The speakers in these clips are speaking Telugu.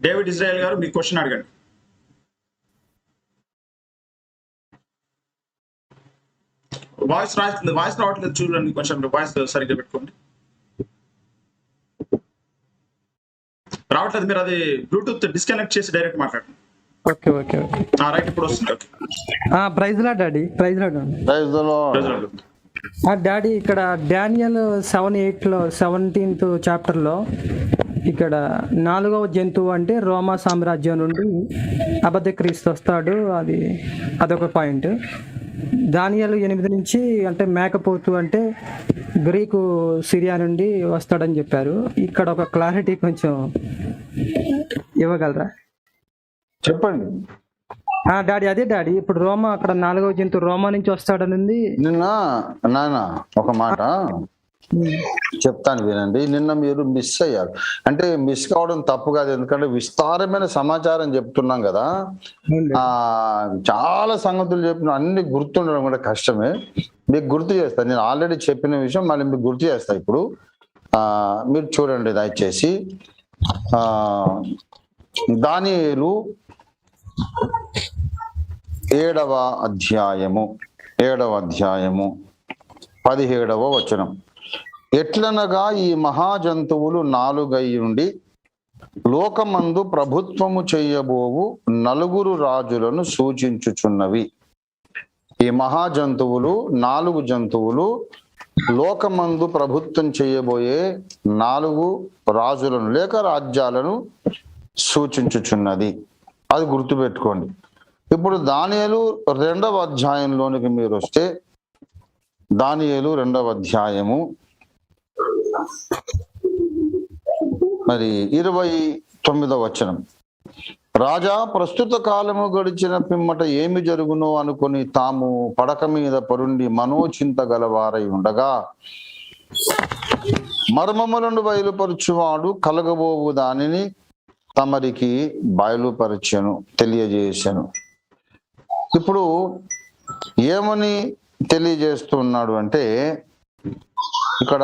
డేవిడ్ ఇజ్రాయెల్ గారు మీ క్వశ్చన్ అడగండి. వాయిస్ రావట్లేదు చూడండి, కొంచెం వాయిస్ సరిగ్గా పెట్టుకోండి. రావట్లేదు, మీరు అది బ్లూటూత్ డిస్కనెక్ట్ చేసి డైరెక్ట్ మాట్లాడండి. ఓకే ఓకే ఓకే రైట్, ఇప్పుడు వస్తుంది. ప్రైజ్ లా డాడీ, ప్రైజ్ లా డాడీ. ఇక్కడ డానియల్ 7:8లో 17th చాప్టర్లో ఇక్కడ 4వ జంతువు అంటే రోమా సామ్రాజ్యం నుండి అబద్ధ క్రీస్తు వస్తాడు, అదొక పాయింట్. దానియేలు 8 నుంచి అంటే మేకపోతు అంటే గ్రీకు సిరియా నుండి వస్తాడని చెప్పారు. ఇక్కడ ఒక క్లారిటీ కొంచెం ఇవ్వగలరా? చెప్పండి డాడీ. అదే డాడీ, ఇప్పుడు రోమా అక్కడ 4వ జంతువు రోమా నుంచి వస్తాడనింది. నాన్న ఒక మాట చెప్తాను వినండి. నిన్న మీరు మిస్ అయ్యారు. అంటే మిస్ కావడం తప్పు కాదు, ఎందుకంటే విస్తారమైన సమాచారం చెప్తున్నాం కదా. చాలా సంగతులు చెప్పిన అన్ని గుర్తుండడం కూడా కష్టమే. మీకు గుర్తు చేస్తాను, నేను ఆల్రెడీ చెప్పిన విషయం మళ్ళీ మీకు గుర్తు చేస్తా. ఇప్పుడు మీరు చూడండి దయచేసి. దానియేలు 7వ అధ్యాయము 17వ వచనం. ఎట్లనగా ఈ మహాజంతువులు 4 ఉండి లోకమందు ప్రభుత్వము చెయ్యబోవు 4 రాజులను సూచించుచున్నవి. ఈ మహాజంతువులు 4 జంతువులు లోకమందు ప్రభుత్వం చేయబోయే 4 రాజులను లేక రాజ్యాలను సూచించుచున్నది. అది గుర్తుపెట్టుకోండి. ఇప్పుడు దానియేలు 2వ అధ్యాయంలోనికి మీరు వస్తే, దానియేలు 2వ అధ్యాయము మరి 29వ వచనం. రాజా ప్రస్తుత కాలము గడిచిన పిమ్మట ఏమి జరుగునో అనుకుని తాము పడక మీద పరుండి మనోచింత గలవారై ఉండగా మర్మములను బయలుపరచువాడు కలగబోవు దానిని తమరికి బయలుపరచెను, తెలియజేశాను. ఇప్పుడు ఏమని తెలియజేస్తున్నాడు అంటే ఇక్కడ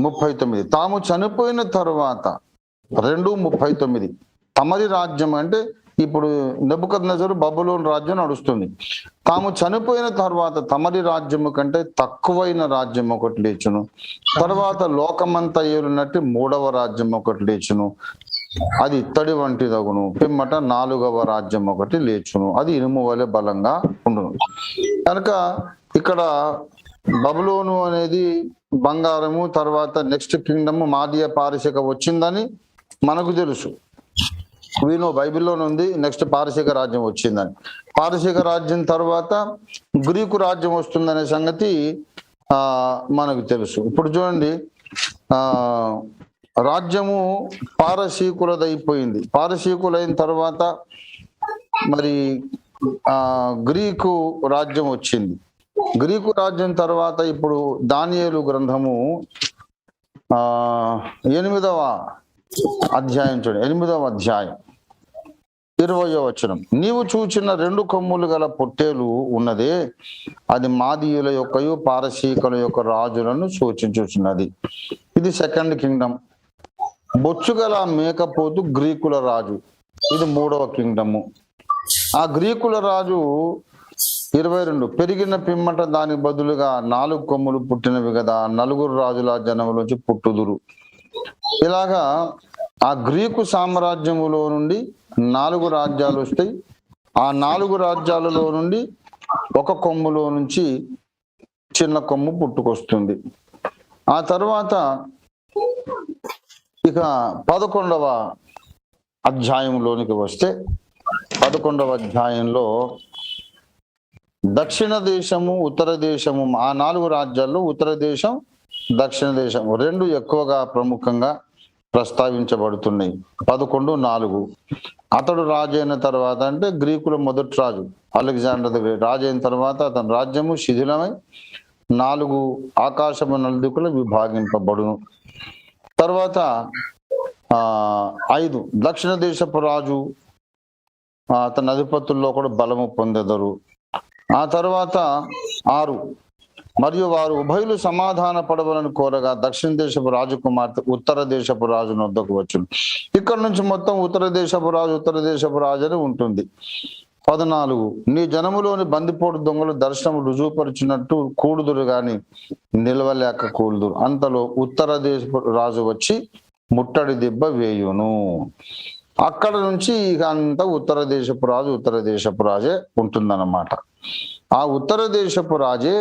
39, తాము చనిపోయిన తర్వాత 2:39 తమరి రాజ్యం అంటే ఇప్పుడు నెబుకద్నెజరు బబులోను రాజ్యం నడుస్తుంది. తాము చనిపోయిన తర్వాత తమరి రాజ్యము కంటే తక్కువైన రాజ్యం ఒకటి లేచును, తర్వాత లోకమంతా ఏలున్నట్టు 3వ రాజ్యం ఒకటి లేచును, అది ఇత్తడి వంటిదగును, పిమ్మట 4వ రాజ్యం ఒకటి లేచును, అది ఇనుము వలె బలంగా ఉండును. కనుక ఇక్కడ బబులోను అనేది బంగారము, తర్వాత నెక్స్ట్ కింగ్డమ్ మాదీయ పారసిక వచ్చిందని మనకు తెలుసు. వీను బైబిల్లోనే ఉంది నెక్స్ట్ పారసిక రాజ్యం వచ్చిందని. పారసిక రాజ్యం తర్వాత గ్రీకు రాజ్యం వస్తుందనే సంగతి మనకు తెలుసు. ఇప్పుడు చూడండి, రాజ్యము పారసీకులదైపోయింది. పారసీకులైన తర్వాత మరి గ్రీకు రాజ్యం వచ్చింది. గ్రీకు రాజ్యం తర్వాత ఇప్పుడు దానియేలు గ్రంథము 8వ అధ్యాయం చూడండి. 8వ అధ్యాయం 20వ వచనం. నీవు చూచిన 2 కొమ్ములు గల పొట్టేలు ఉన్నదే, అది మాదీయుల యొక్కయు పారసీకుల యొక్క రాజులను సూచించుచున్నది. ఇది 2nd కింగ్డమ్. బొచ్చుగల మేకపోతు గ్రీకుల రాజు, ఇది 3వ కింగ్డము. ఆ గ్రీకుల రాజు 22 పెరిగిన పిమ్మట దానికి బదులుగా 4 కొమ్ములు పుట్టినవి కదా, 4 రాజుల జనములోంచి పుట్టుదురు. ఇలాగా ఆ గ్రీకు సామ్రాజ్యములో నుండి 4 రాజ్యాలు వస్తాయి. ఆ 4 రాజ్యాలలో నుండి ఒక కొమ్ములో నుంచి చిన్న కొమ్ము పుట్టుకొస్తుంది. ఆ తర్వాత ఇక 11వ అధ్యాయంలోనికి వస్తే, 11వ అధ్యాయంలో దక్షిణ దేశము ఉత్తర దేశము, ఆ 4 రాజ్యాల్లో ఉత్తర దేశం దక్షిణ దేశం 2 ఎక్కువగా ప్రముఖంగా ప్రస్తావించబడుతున్నాయి. 11:4 అతడు రాజు అయిన తర్వాత అంటే గ్రీకుల మొదటి రాజు అలెగ్జాండర్ ది గ్రేట్ రాజు అయిన తర్వాత అతని రాజ్యము శిథిలమై 4 ఆకాశము నలుదిక్కులు విభాగింపబడును. తర్వాత 5 దక్షిణ దేశపు రాజు అతని అధిపతుల్లో కూడా బలము పొందెదరు. ఆ తర్వాత 6 మరియు వారు ఉభయులు సమాధాన పడవలను కోరగా దక్షిణ దేశపు రాజకుమార్తె ఉత్తర దేశపు రాజు వద్దకు వచ్చును. ఇక్కడ నుంచి మొత్తం ఉత్తర దేశపు రాజు అని ఉంటుంది. 14 నీ జనములోని బందిపోటు దొంగలు దర్శనము రుజువుపరిచినట్టు కూడుదురు గాని నిలవలేక కూడుదురు. అంతలో ఉత్తర దేశపు రాజు వచ్చి ముట్టడి దెబ్బ వేయును. అక్కడ నుంచి ఇక అంతా ఉత్తర దేశపు రాజే ఉంటుందన్నమాట. ఆ ఉత్తర దేశపు రాజే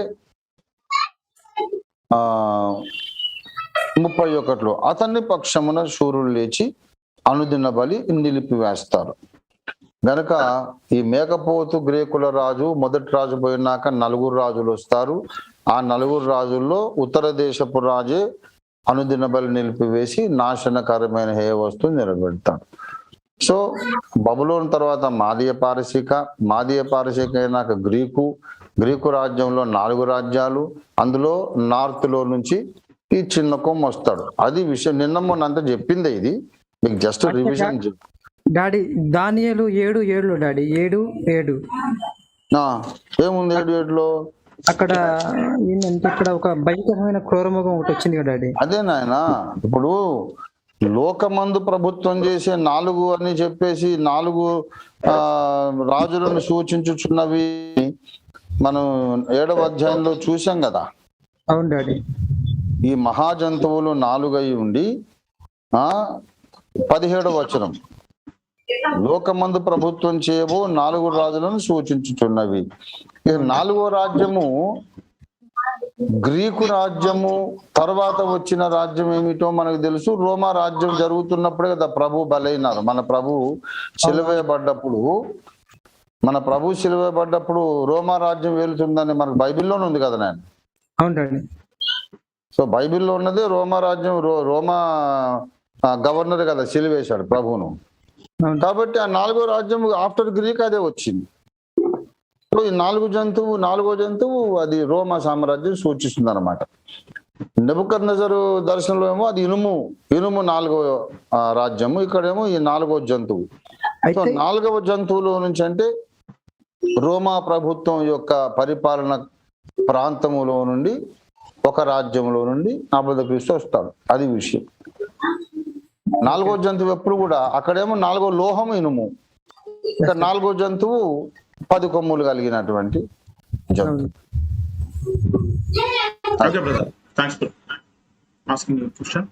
31లో అతన్ని పక్షమున శూరులు లేచి అనుదిన బలి నిలిపివేస్తారు. గనక ఈ మేకపోతు గ్రీకుల రాజు మొదటి రాజు పోయినాక 4 రాజులు వస్తారు. ఆ 4 రాజుల్లో ఉత్తర దేశపు రాజే అనుదిన బలి నిలిపివేసి నాశనకరమైన హేయ వస్తువు నిలబెడతాడు. సో బబులోన్ తర్వాత మాదీయ పారసీక అయినాక గ్రీకు రాజ్యంలో 4 రాజ్యాలు, అందులో నార్త్ లో నుంచి ఈ చిన్న కొమ్మ వస్తాడు. అది విషయం నిన్న మొన్న అంతా చెప్పిందే, ఇది మీకు జస్ట్ రివిజన్. డాడీ దానియేలు 7:7 డాడీ 7:7 ఏముంది 7:7లో? అక్కడ ఏంటంటే ఇక్కడ ఒక భయంకరమైన క్రూరముఖం ఒకటి వచ్చింది కదా డాడీ. అదే నాయన, ఇప్పుడు లోకమందు ప్రభుత్వం చేసే 4 అని చెప్పేసి 4 రాజులను సూచించుచున్నవి మనం 7వ అధ్యాయంలో చూసాం కదా. అవును డాడీ. ఈ మహాజంతువులు 4 అయి ఉండి 17వ వచనం లోకమందు ప్రభుత్వం చేయబో 4 రాజులను సూచించుచున్నవి. ఇక 4వ రాజ్యము గ్రీకు రాజ్యము. తర్వాత వచ్చిన రాజ్యం ఏమిటో మనకు తెలుసు. రోమా రాజ్యం జరుగుతున్నప్పుడే కదా ప్రభు బలైనారు. మన ప్రభు సిలువేయబడ్డప్పుడు రోమా రాజ్యం వెళ్తుందని మనకు బైబిల్లోనే ఉంది కదా నాయన. అవునండి. సో బైబిల్లో ఉన్నదే రోమా రాజ్యం. రోమా గవర్నర్ కదా సిలువేశాడు ప్రభువును. కాబట్టి ఆ 4వ రాజ్యం ఆఫ్టర్ గ్రీక్ అదే వచ్చింది. సో ఈ 4వ జంతువు అది రోమా సామ్రాజ్యం సూచిస్తుంది అనమాట. నెబుకద్నెజరు దర్శనంలో ఏమో అది ఇనుము 4వ రాజ్యము, ఇక్కడేమో ఈ 4వ జంతువు. సో 4వ జంతువులో నుంచి అంటే రోమా ప్రభుత్వం యొక్క పరిపాలన ప్రాంతములో నుండి ఒక రాజ్యంలో నుండి అబద్ధక్రీస్తు వస్తాడు. అది విషయం. 4వ జంతువు ఎప్పుడు కూడా అక్కడేమో 4వ లోహం ఇనుము, ఇక్కడ 4వ జంతువు 10 కొమ్ములు కలిగినటువంటి జంతువు. Okay, brother. Thanks for asking the question.